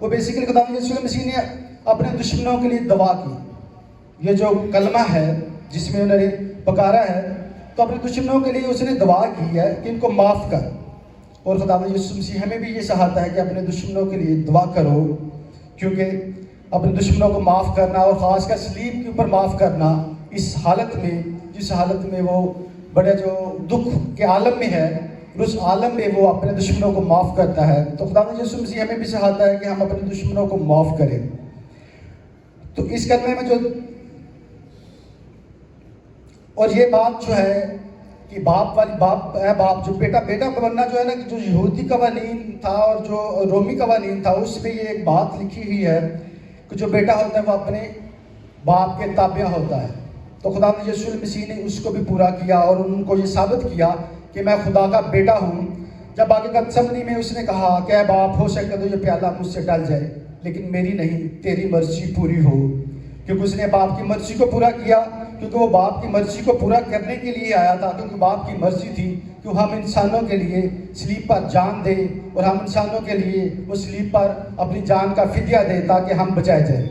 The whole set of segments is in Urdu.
وہ بیسیکلی خدا یسوع مسیح نے اپنے دشمنوں کے لیے دعا کی۔ یہ جو کلمہ ہے جس میں انہوں نے پکارا ہے، تو اپنے دشمنوں کے لیے اس نے دعا کی ہے کہ ان کو معاف کر۔ اور خدا یسوع مسیح ہمیں بھی یہ سکھاتا ہے کہ اپنے دشمنوں کے لیے دعا کرو، کیونکہ اپنے دشمنوں کو معاف کرنا اور خاص کر صلیب کے اوپر معاف کرنا، اس حالت میں جس حالت میں وہ بڑے جو دکھ کے عالم میں ہے، اس عالم میں وہ اپنے دشمنوں کو معاف کرتا ہے۔ تو خدا یسوع مسیح ہمیں بھی سکھاتا ہے کہ ہم اپنے دشمنوں کو معاف کریں۔ تو اس کلمے میں جو اور یہ بات جو ہے کہ باپ والی باپ جو بیٹا بننا جو ہے نا، جو یہودی قوانین تھا اور جو رومی قوانین تھا، اس میں یہ ایک بات لکھی ہوئی ہے کہ جو بیٹا ہوتا ہے وہ اپنے باپ کے تابع ہوتا ہے۔ تو خدا یسوع مسیح نے اس کو بھی پورا کیا اور ان کو یہ ثابت کیا کہ میں خدا کا بیٹا ہوں۔ جب آگے گتسمنی میں اس نے کہا کہ اے باپ، ہو سکے تو یہ پیالہ مجھ سے ٹل جائے، لیکن میری نہیں، تیری مرضی پوری ہو۔ کیونکہ اس نے باپ کی مرضی کو پورا کیا، کیونکہ وہ باپ کی مرضی کو پورا کرنے کے لیے آیا تھا، کیونکہ باپ کی مرضی تھی کہ ہم انسانوں کے لیے صلیب پر جان دے، اور ہم انسانوں کے لیے وہ صلیب پر اپنی جان کا فدیہ دے تاکہ ہم بچائے جائیں۔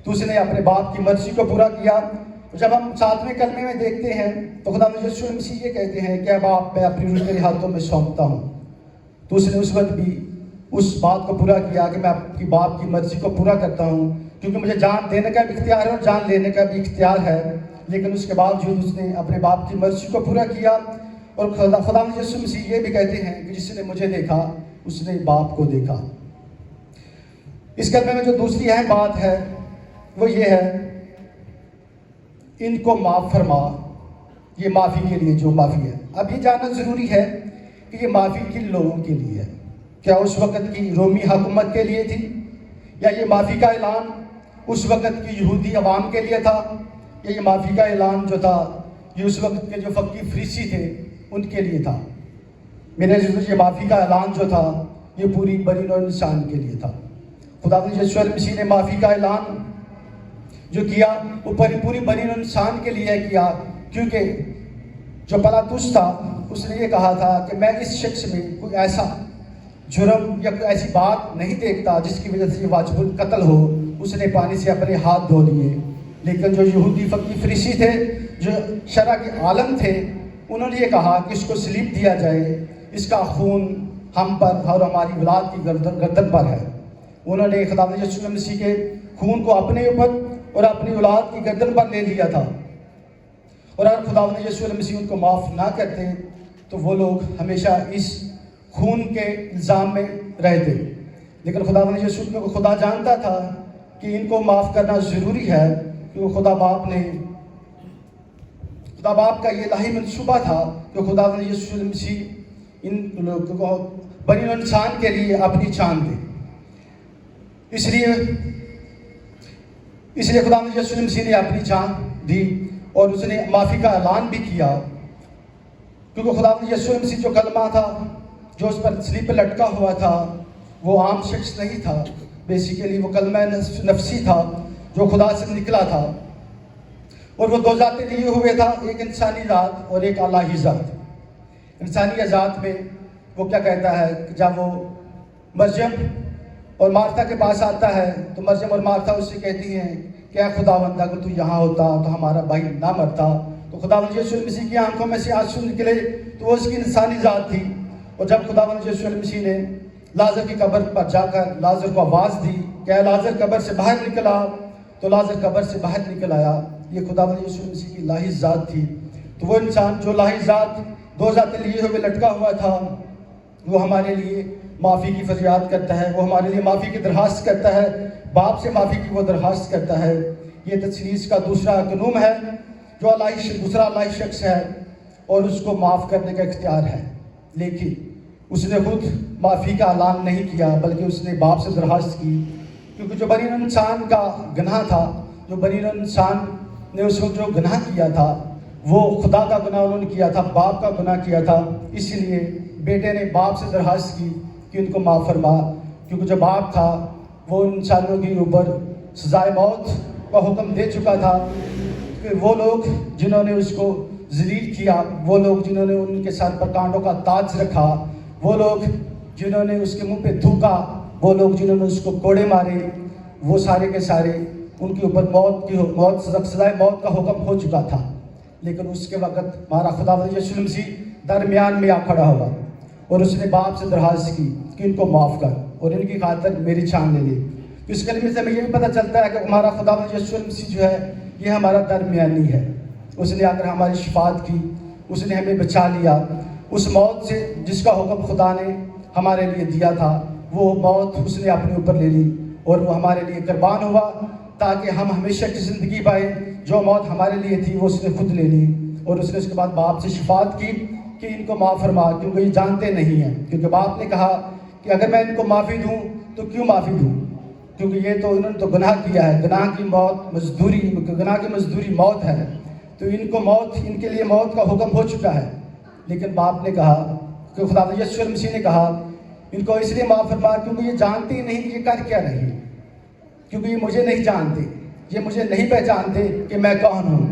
تو اس نے اپنے باپ کی مرضی کو پورا کیا۔ جب ہم 7ویں کلمے میں دیکھتے ہیں تو خدا یسوع مسیح یہ کہتے ہیں کہ اے باپ، میں اپنی روح تیرے ہاتھوں میں سونپتا ہوں۔ تو اس نے اس وقت بھی اس بات کو پورا کیا کہ میں اپنی باپ کی مرضی کو پورا کرتا ہوں، کیونکہ مجھے جان دینے کا بھی اختیار ہے اور جان لینے کا بھی اختیار ہے، لیکن اس کے باوجود اس نے اپنے باپ کی مرضی کو پورا کیا۔ اور خدا یسوع مسیح یہ بھی کہتے ہیں کہ جس نے مجھے دیکھا اس نے باپ کو دیکھا۔ اس کلمے میں جو دوسری اہم بات ہے وہ یہ ہے، ان کو معاف فرما۔ یہ معافی کے لیے جو معافی ہے، اب یہ جاننا ضروری ہے کہ یہ معافی کن لوگوں کے لیے ہے۔ کیا اس وقت کی رومی حکومت کے لیے تھی، یا یہ معافی کا اعلان اس وقت کی یہودی عوام کے لیے تھا، یا یہ معافی کا اعلان جو تھا یہ اس وقت کے جو فقی فریسی تھے ان کے لیے تھا؟ میرے عزیزو، یہ معافی کا اعلان جو تھا یہ پوری بنی نوع انسان کے لیے تھا۔ خدا یسوع مسیح نے معافی کا اعلان جو کیا وہ پوری بنی نوع انسان کے لیے کیا، کیونکہ جو پلاطس تھا اس نے یہ کہا تھا کہ میں اس شخص میں کوئی ایسا جرم یا کوئی ایسی بات نہیں دیکھتا جس کی وجہ سے یہ واجب القتل ہو۔ اس نے پانی سے اپنے ہاتھ دھو لیے، لیکن جو یہودی فقی فریسی تھے، جو شرع کے عالم تھے، انہوں نے یہ کہا کہ اس کو صلیب دیا جائے، اس کا خون ہم پر اور ہماری اولاد کی گردن پر ہے۔ انہوں نے خدا یسوع مسیح کے خون کو اپنے اوپر اور اپنی اولاد کی گردن پر لے لیا تھا، اور اگر خدا یسوع مسیح ان کو معاف نہ کرتے تو وہ لوگ ہمیشہ اس خون کے الزام میں رہتے۔ لیکن خدا یسوع کو خدا جانتا تھا کہ ان کو معاف کرنا ضروری ہے، کیونکہ خدا باپ کا یہ الہی منصوبہ تھا کہ خدا یسوع مسیح ان لوگوں کو بنی نوع انسان کے لیے اپنی جان دے۔ اس لیے خدا یسوع مسیح نے اپنی جان دی اور اس نے معافی کا اعلان بھی کیا، کیونکہ خدا یسوع مسیح جو کلمہ تھا جو اس پر صلیب پہ لٹکا ہوا تھا وہ عام شخص نہیں تھا، بیسیکلی وہ کلمہ نفسی تھا جو خدا سے نکلا تھا، اور وہ دو ذاتیں لیے ہوئے تھا، ایک انسانی ذات اور ایک الہی ذات۔ انسانی ذات میں وہ کیا کہتا ہے کہ جب وہ مریم اور مارتھا کے پاس آتا ہے تو مریم اور مارتھا اس سے کہتی ہیں کہ اے خداوند، اگر تو یہاں ہوتا تو ہمارا بھائی نہ مرتا۔ تو خداوند یسوع مسیح کی آنکھوں میں سے آنسو نکلے، تو وہ اس کی انسانی ذات تھی۔ اور جب خداوند یسوع مسیح نے لازر کی قبر پر جا کر لازر کو آواز دی کہ اے لازر قبر سے باہر نکل آ، تو لازر قبر سے باہر نکل آیا۔ یہ خداوند یسوع مسیح کی الہی ذات تھی۔ تو وہ انسان جو الہی ذات دو ذاتیں لیے ہوئے لٹکا ہوا تھا، وہ ہمارے لیے معافی کی فریاد کرتا ہے، وہ ہمارے لیے معافی کی درخواست کرتا ہے، باپ سے معافی کی وہ درخواست کرتا ہے۔ یہ تثلیث کا دوسرا قانون ہے، جو دوسرا الہی شخص ہے اور اس کو معاف کرنے کا اختیار ہے، لیکن اس نے خود معافی کا اعلان نہیں کیا بلکہ اس نے باپ سے درخواست کی، کیونکہ جو بنی نوع انسان کا گناہ تھا، جو بنی نوع انسان نے اس وقت جو گناہ کیا تھا وہ خدا کا گناہ انہوں نے کیا تھا، باپ کا گناہ کیا تھا۔ اسی لیے بیٹے نے باپ سے درخواست کی کہ ان کو معاف فرما، کیونکہ جو باپ تھا وہ انسانوں کے اوپر سزائے موت کا حکم دے چکا تھا، کہ وہ لوگ جنہوں نے اس کو ذلیل کیا، وہ لوگ جنہوں نے ان کے سر پر کانٹوں کا تاج رکھا، وہ لوگ جنہوں نے اس کے منہ پہ تھوکا، وہ لوگ جنہوں نے اس کو کوڑے مارے وہ سارے کے سارے ان کے اوپر سزائے موت کا حکم ہو چکا تھا، لیکن اس کے وقت ہمارا خداوند یسوع مسیح درمیان میں آ کھڑا ہوا اور اس نے باپ سے درخواست کی کہ ان کو معاف کر اور ان کی خاطر میری جان لے لے۔ اس کلمے سے ہمیں یہ بھی پتہ چلتا ہے کہ ہمارا خداوند یسوع مسیح جو ہے یہ ہمارا درمیانی ہے۔ اس نے آ کر ہماری شفاعت کی، اس نے ہمیں بچا لیا اس موت سے جس کا حکم خدا نے ہمارے لیے دیا تھا۔ وہ موت اس نے اپنے اوپر لے لی اور وہ ہمارے لیے قربان ہوا تاکہ ہم ہمیشہ کی زندگی پائیں۔ جو موت ہمارے لیے تھی وہ اس نے خود لے لی، اور اس نے اس کے بعد باپ سے شفاعت کی کہ ان کو معاف فرما، کیونکہ یہ جانتے نہیں ہیں۔ کیونکہ باپ نے کہا کہ اگر میں ان کو معافی دوں تو کیوں معافی دوں، کیونکہ یہ تو انہوں نے تو گناہ کیا ہے، گناہ کی مزدوری موت ہے، تو ان کو ان کے لیے موت کا حکم ہو چکا ہے۔ لیکن باپ نے کہا کہ خدا یسوع مسیح نے کہا ان کو اس لیے معاف فرما کیونکہ یہ جانتے ہی نہیں کہ یہ کر کیا رہے ہیں، کیونکہ یہ مجھے نہیں جانتے، یہ مجھے نہیں پہچانتے کہ میں کون ہوں۔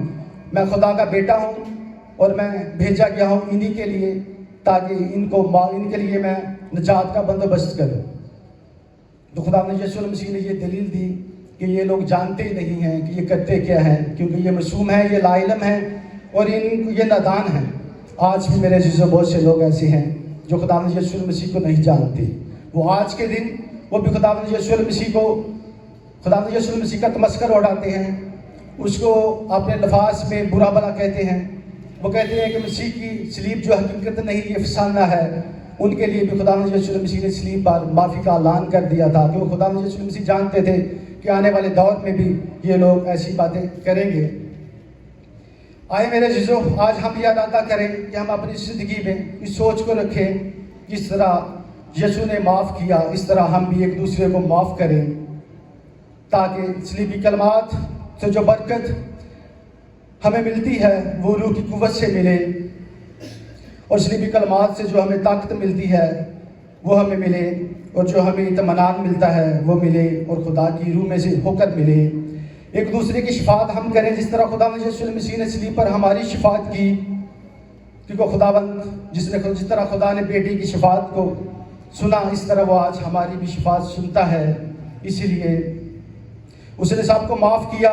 میں خدا کا بیٹا ہوں اور میں بھیجا گیا ہوں انہی کے لیے تاکہ ان کے لیے میں نجات کا بندوبست کروں۔ تو خدا نے یسوع مسیح نے یہ دلیل دی کہ یہ لوگ جانتے ہی نہیں ہیں کہ یہ کرتے کیا ہیں، کیونکہ یہ معصوم ہیں، یہ لا علم ہیں اور یہ نادان ہیں۔ آج بھی میرے عزیزو بہت سے لوگ ایسے ہیں جو خدا یسوع مسیح کو نہیں جانتے۔ وہ آج کے دن وہ بھی خدا یسوع مسیح کا تمسخر اڑاتے ہیں، اس کو اپنے لفاظ میں برا بھلا کہتے ہیں۔ وہ کہتے ہیں کہ مسیح کی صلیب جو حقیقت نہیں یہ افسانہ ہے۔ ان کے لیے بھی خدا یسوع مسیح نے صلیب پر معافی کا اعلان کر دیا تھا، کیونکہ خدا یسوع مسیح جانتے تھے کہ آنے والے دور میں بھی یہ لوگ ایسی باتیں کریں گے۔ آئے میرے عزیزو، آج ہم یہ ارادہ کریں کہ ہم اپنی زندگی میں اس سوچ کو رکھیں، جس طرح یسوع نے معاف کیا اس طرح ہم بھی ایک دوسرے کو معاف کریں، تاکہ صلیبی کلمات سے جو برکت ہمیں ملتی ہے وہ روح کی قوت سے ملے، اور صلیبی کلمات سے جو ہمیں طاقت ملتی ہے وہ ہمیں ملے، اور جو ہمیں اطمینان ملتا ہے وہ ملے، اور خدا کی روح میں سے ہو کر ملے۔ ایک دوسرے کی شفاعت ہم کریں جس طرح خدا یسوع مسیح نے صلیب پر ہماری شفاعت کی، کیونکہ خداوند جس طرح خدا نے بیٹی کی شفاعت کو سنا اس طرح وہ آج ہماری بھی شفاعت سنتا ہے۔ اسی لیے اس نے سب کو معاف کیا،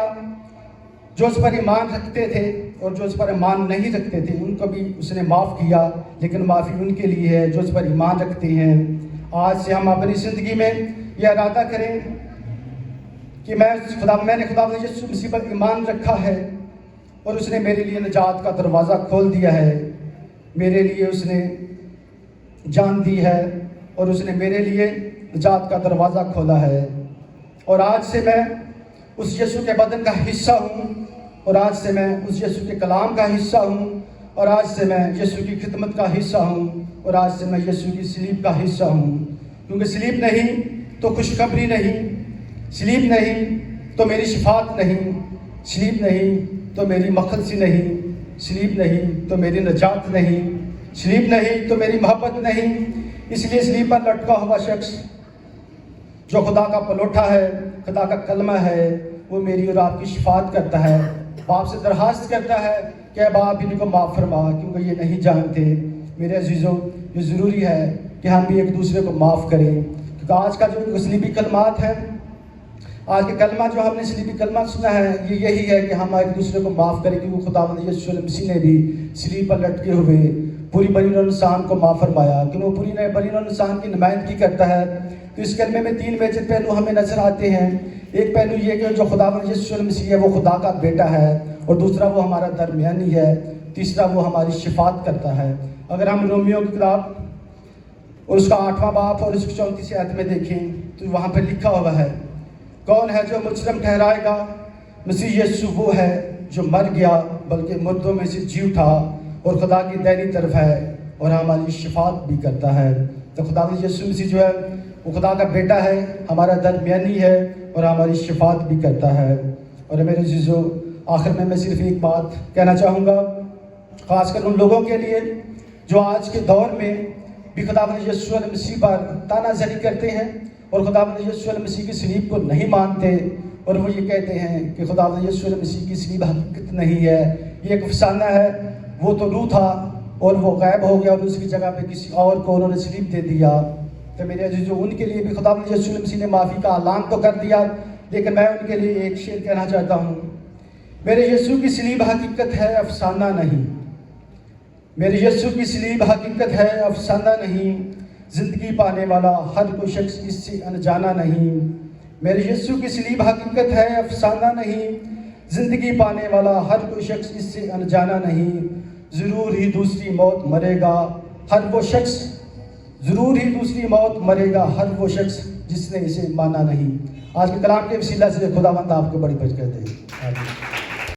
جو اس پر ایمان رکھتے تھے اور جو اس پر ایمان نہیں رکھتے تھے ان کو بھی اس نے معاف کیا، لیکن معافی ان کے لیے ہے جو اس پر ایمان رکھتے ہیں۔ آج سے ہم اپنی زندگی میں یہ ارادہ کریں کہ میں نے خدا یسوع مسیح پر ایمان رکھا ہے اور اس نے میرے لیے نجات کا دروازہ کھول دیا ہے، میرے لیے اس نے جان دی ہے اور اس نے میرے لیے نجات کا دروازہ کھولا ہے، اور آج سے میں اس یسوع کے بدن کا حصہ ہوں، اور آج سے میں اس یسوع کے کلام کا حصہ ہوں، اور آج سے میں یسوع کی خدمت کا حصہ ہوں، اور آج سے میں یسوع کی صلیب کا حصہ ہوں۔ کیونکہ صلیب نہیں تو خوشخبری نہیں، صلیب نہیں تو میری شفاعت نہیں، صلیب نہیں تو میری مخلصی نہیں، صلیب نہیں تو میری نجات نہیں، صلیب نہیں تو میری محبت نہیں۔ اس لیے صلیب پر لٹکا ہوا شخص جو خدا کا پلوٹھا ہے، خدا کا کلمہ ہے، وہ میری اور آپ کی شفاعت کرتا ہے، باپ سے درخواست کرتا ہے کہ اے باپ ان کو معاف فرما کیونکہ یہ نہیں جانتے۔ میرے عزیزوں، یہ ضروری ہے کہ ہم بھی ایک دوسرے کو معاف کریں، کیونکہ آج کا جو صلیبی کلمات ہے، آج کے کلمہ جو ہم نے صلیبی کلمہ سنا ہے یہ یہی ہے کہ ہم ایک دوسرے کو معاف کریں، کیونکہ خداوند یسوع مسیح نے بھی صلیب پر لٹکے ہوئے پوری بنی نوع انسان کو معاف فرمایا، کیونکہ وہ پوری بنی نوع انسان کی نمائندگی کرتا ہے۔ تو اس کلمے میں 3 میجر پہلو ہمیں نظر آتے ہیں۔ ایک پہلو یہ کہ جو خداوند یسوع مسیح ہے وہ خدا کا بیٹا ہے، اور دوسرا وہ ہمارا درمیانی ہے، تیسرا وہ ہماری شفاعت کرتا ہے۔ اگر ہم رومیو کی کتاب اور اس کا 8واں باب اور اس کی 34 آیت میں دیکھیں تو وہاں پہ لکھا ہوا ہے، کون ہے جو مجرم ٹھہرائے گا؟ مسیح یسوع وہ ہے جو مر گیا بلکہ مردوں میں سے جی اٹھا اور خدا کی دائنی طرف ہے اور ہماری شفاعت بھی کرتا ہے۔ تو خداوند یسوع مسیح جو ہے وہ خدا کا بیٹا ہے، ہمارا درمیانی ہے اور ہماری شفاعت بھی کرتا ہے۔ اور میرے عزیزو، آخر میں صرف ایک بات کہنا چاہوں گا، خاص کر ان لوگوں کے لیے جو آج کے دور میں بھی خداوند یسوع مسیح پر تانا زنی کرتے ہیں اور خداوند یسوع مسیح کی صلیب کو نہیں مانتے، اور وہ یہ کہتے ہیں کہ خداوند یسوع مسیح کی صلیب حقیقت نہیں ہے، یہ ایک افسانہ ہے، وہ تو روح تھا اور وہ غائب ہو گیا اور اس کی جگہ پہ کسی اور کو انہوں نے صلیب دے دیا۔ تو میرے عزیزو ان کے لیے بھی خدا یسوع مسیح نے معافی کا اعلان تو کر دیا، لیکن میں ان کے لیے ایک شعر کہنا چاہتا ہوں۔ میرے یسوع کی صلیب حقیقت ہے، افسانہ نہیں۔ میرے یسوع کی صلیب حقیقت ہے، افسانہ نہیں۔ زندگی پانے والا ہر کوئی شخص اس سے انجانا نہیں۔ میرے یسوع کی صلیب حقیقت ہے، افسانہ نہیں۔ زندگی پانے والا ہر کوئی شخص اس سے انجانا نہیں۔ ضرور ہی دوسری موت مرے گا ہر وہ شخص، ضرور ہی دوسری موت مرے گا ہر وہ شخص جس نے اسے مانا نہیں۔ آج کے کلام کے وسیلہ سے خداوند آپ کو بڑی برکت دے۔ آمین۔